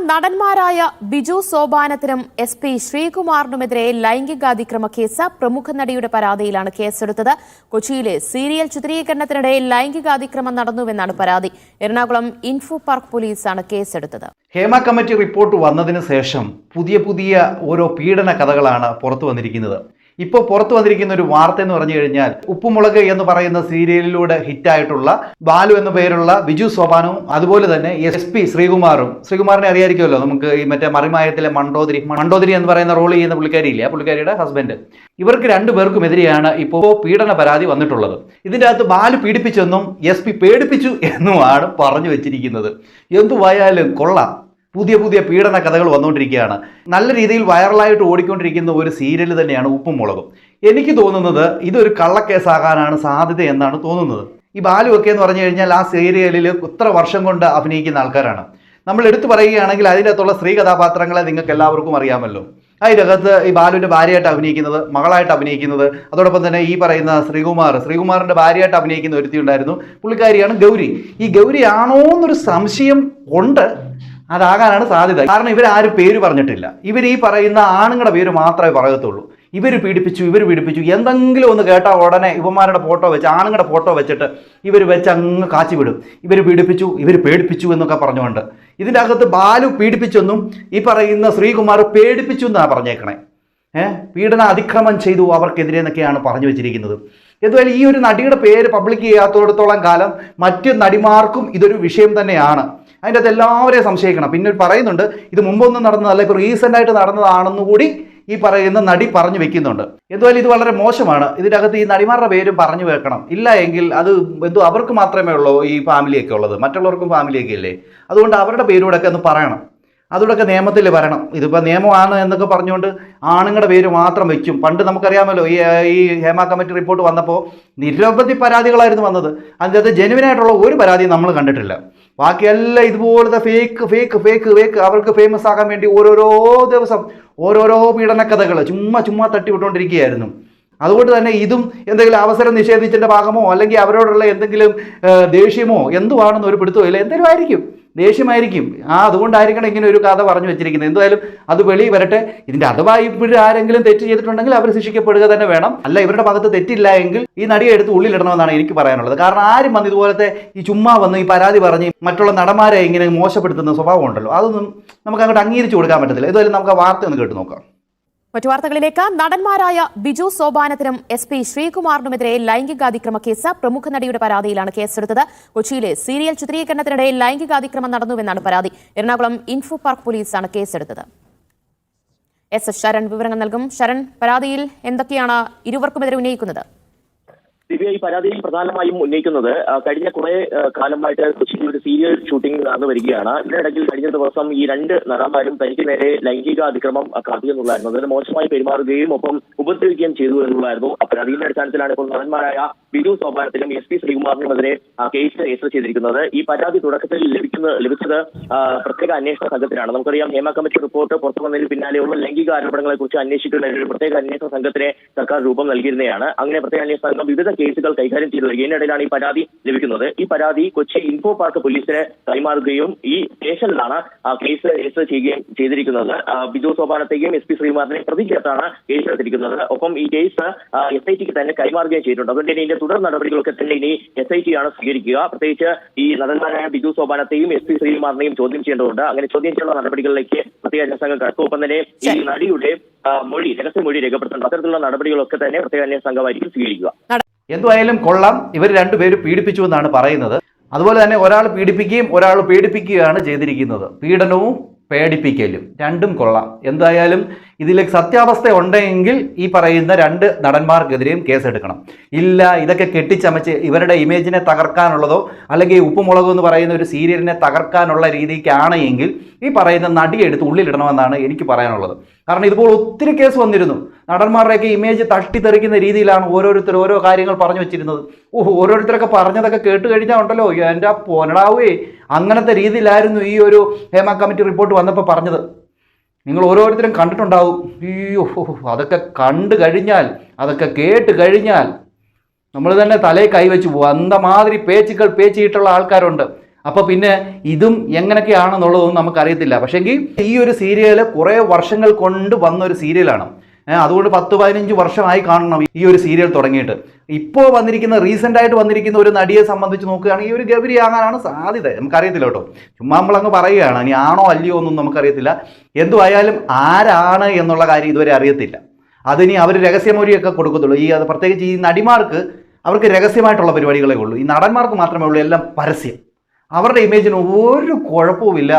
നടന്മാരായ Biju സോപാനത്തിനും SP ശ്രീകുമാറിനുമെതിരെ ലൈംഗികാതിക്രമ case. പ്രമുഖ നടിയുടെ പരാതിയിലാണ് കേസെടുത്തത്. കൊച്ചിയിലെ സീരിയൽ ചിത്രീകരണത്തിനിടെ ലൈംഗികാതിക്രമം നടന്നുവെന്നാണ് പരാതി. എറണാകുളം ഇൻഫോ പാർക്ക് പോലീസാണ് കേസെടുത്തത്. ഹേമ കമ്മിറ്റി റിപ്പോർട്ട് വന്നതിന് ശേഷം പുതിയ ഓരോ പീഡന കഥകളാണ് പുറത്തു വന്നിരിക്കുന്നത്. ഇപ്പോൾ പുറത്തു വന്നിരിക്കുന്ന ഒരു വാർത്ത എന്ന് പറഞ്ഞു കഴിഞ്ഞാൽ ഉപ്പുമുളക് എന്ന് പറയുന്ന സീരിയലിലൂടെ ഹിറ്റായിട്ടുള്ള ബാലു എന്ന പേരുള്ള ബിജു സോപാനവും അതുപോലെ തന്നെ SP ശ്രീകുമാറിനെ അറിയായിരിക്കുമല്ലോ നമുക്ക്. ഈ മറ്റേ മറിമായത്തിലെ മണ്ടോദരി എന്ന് പറയുന്ന റോൾ ചെയ്യുന്ന പുള്ളിക്കാരിയില്ലേ, ആ പുള്ളിക്കാരിയുടെ ഹസ്ബൻഡ്. ഇവർക്ക് രണ്ടുപേർക്കുമെതിരെയാണ് ഇപ്പോൾ പീഡന പരാതി വന്നിട്ടുള്ളത്. ഇതിൻ്റെ അകത്ത് ബാലു പീഡിപ്പിച്ചെന്നും SP പേടിപ്പിച്ചു എന്നുമാണ് പറഞ്ഞു വെച്ചിരിക്കുന്നത്. എന്തുവായാലും കൊള്ളാം. പുതിയ പീഡന കഥകൾ വന്നുകൊണ്ടിരിക്കുകയാണ്. നല്ല രീതിയിൽ വൈറലായിട്ട് ഓടിക്കൊണ്ടിരിക്കുന്ന ഒരു സീരിയൽ തന്നെയാണ് ഉപ്പുമുളകും. എനിക്ക് തോന്നുന്നത് ഇതൊരു കള്ളക്കേസാകാനാണ് സാധ്യത എന്നാണ് തോന്നുന്നത്. ഈ ബാലു ഒക്കെ എന്ന് പറഞ്ഞു കഴിഞ്ഞാൽ ആ സീരിയലിൽ ഇത്ര വർഷം കൊണ്ട് അഭിനയിക്കുന്ന ആൾക്കാരാണ്. നമ്മൾ എടുത്തു പറയുകയാണെങ്കിൽ അതിൻ്റെ അകത്തുള്ള സ്ത്രീ കഥാപാത്രങ്ങളെ നിങ്ങൾക്ക് എല്ലാവർക്കും അറിയാമല്ലോ. അതിനകത്ത് ഈ ബാലുവിൻ്റെ ഭാര്യയായിട്ട് അഭിനയിക്കുന്നത്, മകളായിട്ട് അഭിനയിക്കുന്നത്, അതോടൊപ്പം തന്നെ ഈ പറയുന്ന ശ്രീകുമാറിൻ്റെ ഭാര്യയായിട്ട് അഭിനയിക്കുന്ന ഒരുത്തി ഉണ്ടായിരുന്നു. പുള്ളിക്കാരിയാണ് ഗൗരി. ഈ ഗൗരി ആണോ എന്നൊരു സംശയം ഉണ്ട്. അതാകാനാണ് സാധ്യത. കാരണം ഇവരാരും പേര് പറഞ്ഞിട്ടില്ല. ഇവർ ഈ പറയുന്ന ആണുങ്ങളുടെ പേര് മാത്രമേ പറയത്തുള്ളൂ. ഇവർ പീഡിപ്പിച്ചു എന്തെങ്കിലും ഒന്ന് കേട്ടാൽ ഉടനെ ഇവന്മാരുടെ ഫോട്ടോ വെച്ച്, ആണുങ്ങളുടെ ഫോട്ടോ വെച്ചിട്ട് ഇവർ വെച്ച് അങ്ങ് കാച്ചി വിടും. ഇവർ പേടിപ്പിച്ചു എന്നൊക്കെ പറഞ്ഞുകൊണ്ട്. ഇതിൻ്റെ അകത്ത് ബാലു പീഡിപ്പിച്ചെന്നും ഈ പറയുന്ന ശ്രീകുമാർ പേടിപ്പിച്ചു എന്നാണ് പറഞ്ഞേക്കണേ. പീഡന അതിക്രമം ചെയ്തു അവർക്കെതിരെ എന്നൊക്കെയാണ് പറഞ്ഞു വെച്ചിരിക്കുന്നത്. എന്തുവായാലും ഈ ഒരു നടിയുടെ പേര് പബ്ലിക് ചെയ്യാത്തോടത്തോളം കാലം മറ്റ് നടിമാർക്കും ഇതൊരു വിഷയം തന്നെയാണ്. അതിൻ്റെ അകത്ത് എല്ലാവരെയും സംശയിക്കണം. പിന്നെ പറയുന്നുണ്ട് ഇത് മുമ്പൊന്നും നടന്നതല്ല, ഇപ്പോൾ റീസെൻ്റായിട്ട് നടന്നതാണെന്നുകൂടി ഈ പറയുന്ന നടി പറഞ്ഞു വെക്കുന്നുണ്ട്. എന്തുവായാലും ഇത് വളരെ മോശമാണ്. ഇതിൻ്റെ അകത്ത് ഈ നടിമാരുടെ പേരും പറഞ്ഞു വെക്കണം. ഇല്ല എങ്കിൽ അത് അവർക്ക് മാത്രമേ ഉള്ളൂ ഈ ഫാമിലിയൊക്കെ ഉള്ളത്, മറ്റുള്ളവർക്കും ഫാമിലിയൊക്കെ ഇല്ലേ. അതുകൊണ്ട് അവരുടെ പേരൂടെയൊക്കെ ഒന്ന് പറയണം. അതോടൊക്കെ നിയമത്തിൽ വരണം. ഇതിപ്പോൾ നിയമമാണ് എന്നൊക്കെ പറഞ്ഞുകൊണ്ട് ആണുങ്ങളുടെ പേര് മാത്രം വെക്കും. പണ്ട് നമുക്കറിയാമല്ലോ ഈ ഹേമ കമ്മിറ്റി റിപ്പോർട്ട് വന്നപ്പോൾ നിരവധി പരാതികളായിരുന്നു വന്നത്. അതിനകത്ത് ജെനുവിനായിട്ടുള്ള ഒരു പരാതിയും നമ്മൾ കണ്ടിട്ടില്ല. ബാക്കിയെല്ലാം ഇതുപോലത്തെ ഫേക്ക് അവർക്ക് ഫേമസ് ആകാൻ വേണ്ടി ഓരോരോ ദിവസം ഓരോരോ പീഡനക്കഥകൾ ചുമ്മാ തട്ടിവിട്ടുകൊണ്ടിരിക്കുകയായിരുന്നു. അതുകൊണ്ട് തന്നെ ഇതും എന്തെങ്കിലും അവസരം നിഷേധിച്ചതിൻ്റെ ഭാഗമോ അല്ലെങ്കിൽ അവരോടുള്ള എന്തെങ്കിലും ദേഷ്യമോ എന്തുവാണെന്ന് ഒരു പിടുത്തമില്ല. എന്തെങ്കിലും ആയിരിക്കും, ദേഷ്യമായിരിക്കും. അതുകൊണ്ടായിരിക്കണം ഇങ്ങനെ ഒരു കഥ പറഞ്ഞു വെച്ചിരിക്കുന്നത്. എന്തായാലും അത് വെളിയിൽ വരട്ടെ. ഇതിൻ്റെ അഥവാ ഇപ്പോഴും ആരെങ്കിലും തെറ്റ് ചെയ്തിട്ടുണ്ടെങ്കിൽ അവർ ശിക്ഷിക്കപ്പെടുക തന്നെ വേണം. അല്ല ഇവരുടെ ഭാഗത്ത് തെറ്റില്ല എങ്കിൽ ഈ നടിയെ എടുത്ത് ഉള്ളിലിടണമെന്നാണ് എനിക്ക് പറയാനുള്ളത്. കാരണം ആരും വന്ന് ഇതുപോലത്തെ ഈ ചുമ്മാ വന്ന് ഈ പരാതി പറഞ്ഞ് മറ്റുള്ള നടന്മാരെ ഇങ്ങനെ മോശപ്പെടുത്തുന്ന സ്വഭാവം ഉണ്ടല്ലോ, അതൊന്നും നമുക്ക് അങ്ങോട്ട് അംഗീകരിച്ചു കൊടുക്കാൻ പറ്റത്തില്ല. എന്തായാലും നമുക്ക് ആ വാർത്ത ഒന്ന് കേട്ട് നോക്കാം. മറ്റു വാർത്തകളിലേക്ക്. നടന്മാരായ ബിജു സോപാനത്തിനും SP ശ്രീകുമാറിനുമെതിരെ ലൈംഗികാതിക്രമ കേസ്. പ്രമുഖ നടിയുടെ പരാതിയിലാണ് കേസെടുത്തത്. കൊച്ചിയിലെ സീരിയൽ ചിത്രീകരണത്തിനിടെ ലൈംഗികാതിക്രമം നടന്നുവെന്നാണ് പരാതി. എറണാകുളം ഇൻഫോ പാർക്ക് പോലീസാണ് കേസെടുത്തത്. SS ശരൺ വിവരങ്ങൾ നൽകും. ശരൺ, പരാതിയിൽ എന്തൊക്കെയാണ് ഇരുവർക്കുമെതിരെ ഉന്നയിക്കുന്നത്? ദിവ്യ, ഈ പരാതിയിൽ പ്രധാനമായും ഉന്നയിക്കുന്നത് കഴിഞ്ഞ കുറെ കാലമായിട്ട് കൊച്ചിയിൽ ഒരു സീരിയൽ ഷൂട്ടിംഗ് നടന്നു വരികയാണ്. ഇതിനിടയ്ക്ക് കഴിഞ്ഞ ദിവസം ഈ രണ്ട് നടന്മാരും തനിക്ക് നേരെ ലൈംഗിക അതിക്രമം കാട്ടിയെന്നുള്ളതായിരുന്നു. അതിന് മോശമായി പെരുമാറുകയും ഒപ്പം ഉപദ്രവിക്കുകയും ചെയ്തു എന്നുള്ളതായിരുന്നു പരാതിയുടെ അടിസ്ഥാനത്തിലാണ് ഇപ്പോൾ നടന്മാരായ ബിജു സോപാനത്തിനും SP ശ്രീകുമാറിനുമെതിരെ കേസ് രജിസ്റ്റർ ചെയ്തിരിക്കുന്നത്. ഈ പരാതി തുടക്കത്തിൽ ലഭിച്ചത് പ്രത്യേക അന്വേഷണ സംഘത്തിനാണ്. നമുക്കറിയാം ഹേമ കമ്മിറ്റി റിപ്പോർട്ട് പുറത്തു വന്നതിന് പിന്നാലെയുള്ള ലൈംഗിക ആരോപണങ്ങളെ കുറിച്ച് അന്വേഷിക്കുന്ന ഒരു പ്രത്യേക അന്വേഷണ സംഘത്തിനെ സർക്കാർ രൂപം നൽകിയിരുന്നതാണ്. അങ്ങനെ പ്രത്യേക അന്വേഷണ സംഘം വിവിധ കേസുകൾ കൈകാര്യം ചെയ്തു വരികയും ഇതിനിടയിലാണ് ഈ പരാതി ലഭിക്കുന്നത്. ഈ പരാതി കൊച്ചി ഇൻഫോ പാർക്ക് പോലീസിനെ കൈമാറുകയും ഈ സ്റ്റേഷനിലാണ് കേസ് രജിസ്റ്റർ ചെയ്യുകയും ചെയ്തിരിക്കുന്നത്. ബിജു സോപാനത്തെയും SP ശ്രീകുമാറിനെയും പ്രതി ചേർത്താണ് കേസ് എടുത്തിരിക്കുന്നത്. ഒപ്പം ഈ കേസ് SITക്ക് തന്നെ കൈമാറുകയും ചെയ്തിട്ടുണ്ട്. അതുകൊണ്ട് തന്നെ ഇതിന്റെ തുടർ നടപടികളൊക്കെ തന്നെ ഇനി SIT ആണ് സ്വീകരിക്കുക. പ്രത്യേകിച്ച് ഈ നടന്മാരായ ബിജു സോപാനത്തെയും SP ശ്രീകുമാറിനെയും ചോദ്യം ചെയ്യേണ്ടതുണ്ട്. അങ്ങനെ ചോദ്യം ചെയ്യുന്ന നടപടികളിലേക്ക് പ്രത്യേക അന്വേഷണ സംഘം കടക്കും. ഒപ്പം തന്നെ ഈ നടിയുടെ രഹസ്യമൊഴി രേഖപ്പെടുത്തുന്നുണ്ട്. അത്തരത്തിലുള്ള നടപടികളൊക്കെ തന്നെ പ്രത്യേക അന്വേഷണ സംഘമായിരിക്കും സ്വീകരിക്കുക. എന്തുവായാലും കൊള്ളാം. ഇവർ രണ്ടുപേരും പീഡിപ്പിച്ചു എന്നാണ് പറയുന്നത്. അതുപോലെ തന്നെ ഒരാൾ പീഡിപ്പിക്കുകയും ഒരാൾ പേടിപ്പിക്കുകയാണ് ചെയ്തിരിക്കുന്നത്. പീഡനവും പേടിപ്പിക്കലും രണ്ടും കൊള്ളാം. എന്തായാലും ഇതിലേക്ക് സത്യാവസ്ഥ ഉണ്ടെങ്കിൽ ഈ പറയുന്ന രണ്ട് നടന്മാർക്കെതിരെയും കേസെടുക്കണം. ഇല്ല ഇതൊക്കെ കെട്ടിച്ചമച്ച് ഇവരുടെ ഇമേജിനെ തകർക്കാനുള്ളതോ അല്ലെങ്കിൽ ഉപ്പുമുളക് എന്ന് പറയുന്ന ഒരു സീരിയലിനെ തകർക്കാനുള്ള രീതിക്കാണ് എങ്കിൽ ഈ പറയുന്ന നടിയെ എടുത്ത് ഉള്ളിലിടണമെന്നാണ് എനിക്ക് പറയാനുള്ളത്. കാരണം ഇതുപോലെ ഒത്തിരി കേസ് വന്നിരുന്നു. നടന്മാരുടെയൊക്കെ ഇമേജ് തട്ടിത്തെറിക്കുന്ന രീതിയിലാണ് ഓരോരുത്തർ ഓരോ കാര്യങ്ങൾ പറഞ്ഞു വെച്ചിരുന്നത്. ഓരോരുത്തരൊക്കെ പറഞ്ഞതൊക്കെ കേട്ട് കഴിഞ്ഞാൽ ഉണ്ടല്ലോ എൻ്റെ പൊനടാവേ, അങ്ങനത്തെ രീതിയിലായിരുന്നു ഈ ഒരു ഹേമ കമ്മിറ്റി റിപ്പോർട്ട് വന്നപ്പോൾ പറഞ്ഞത്. നിങ്ങൾ ഓരോരുത്തരും കണ്ടിട്ടുണ്ടാവും. അയ്യോ, അതൊക്കെ കണ്ടു കഴിഞ്ഞാൽ, അതൊക്കെ കേട്ട് കഴിഞ്ഞാൽ നമ്മൾ തന്നെ തലയിൽ കൈവച്ച് പോകും. അന്തമാതിരി പേച്ചിട്ടുള്ള ആൾക്കാരുണ്ട്. അപ്പോൾ പിന്നെ ഇതും എങ്ങനെയൊക്കെയാണെന്നുള്ളതൊന്നും നമുക്കറിയത്തില്ല. പക്ഷേങ്കിൽ ഈ ഒരു സീരിയൽ കുറേ വർഷങ്ങൾ കൊണ്ട് വന്ന ഒരു സീരിയലാണ്. അതുകൊണ്ട് 10-15 വർഷമായി കാണണം ഈ ഒരു സീരിയൽ തുടങ്ങിയിട്ട്. ഇപ്പോൾ വന്നിരിക്കുന്ന റീസെൻ്റായിട്ട് വന്നിരിക്കുന്ന ഒരു നടിയെ സംബന്ധിച്ച് നോക്കുകയാണെങ്കിൽ ഈ ഒരു ഗൗരി ആകാനാണ് സാധ്യത. നമുക്കറിയത്തില്ല കേട്ടോ, ചുമ്മാ നമ്മളങ്ങ് പറയുകയാണ്. ഇനി ആണോ അല്ലയോ ഒന്നും നമുക്കറിയത്തില്ല. എന്തുമായാലും ആരാണ് എന്നുള്ള കാര്യം ഇതുവരെ അറിയത്തില്ല. അതിനി അവർ രഹസ്യമൊഴിയൊക്കെ കൊടുക്കത്തുള്ളൂ. അത് പ്രത്യേകിച്ച് ഈ നടിമാർക്ക് അവർക്ക് രഹസ്യമായിട്ടുള്ള പരിപാടികളേ ഉള്ളൂ. ഈ നടന്മാർക്ക് മാത്രമേ ഉള്ളൂ എല്ലാം പരസ്യം. അവരുടെ ഇമേജിന് ഒരു കുഴപ്പവുമില്ല.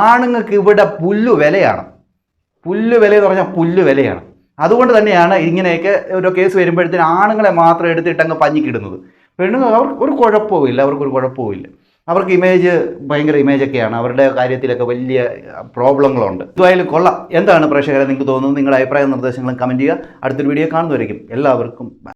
ആണുങ്ങൾക്ക് ഇവിടെ പുല്ല് വിലയാണ്. പുല്ല് വില എന്ന് പറഞ്ഞാൽ പുല്ല് വിലയാണ്. അതുകൊണ്ട് തന്നെയാണ് ഇങ്ങനെയൊക്കെ ഒരു കേസ് വരുമ്പോഴത്തേന് ആണുങ്ങളെ മാത്രം എടുത്തിട്ടങ്ങ് പഞ്ഞിക്കിടുന്നത്. പെണ്ണുങ്ങൾ അവർക്ക് ഒരു കുഴപ്പവുമില്ല, അവർക്കൊരു കുഴപ്പവുമില്ല. അവർക്ക് ഇമേജ് ഭയങ്കര ഇമേജൊക്കെയാണ്. അവരുടെ കാര്യത്തിലൊക്കെ വലിയ പ്രോബ്ലങ്ങളുണ്ട്. ഇതുമായാലും കൊള്ളാം. എന്താണ് പ്രേക്ഷകരെ നിങ്ങൾക്ക് തോന്നുന്നത്? നിങ്ങളുടെ അഭിപ്രായ നിർദ്ദേശങ്ങളും കമൻറ്റ് ചെയ്യുക. അടുത്തൊരു വീഡിയോ കാണുന്നവരേക്കും എല്ലാവർക്കും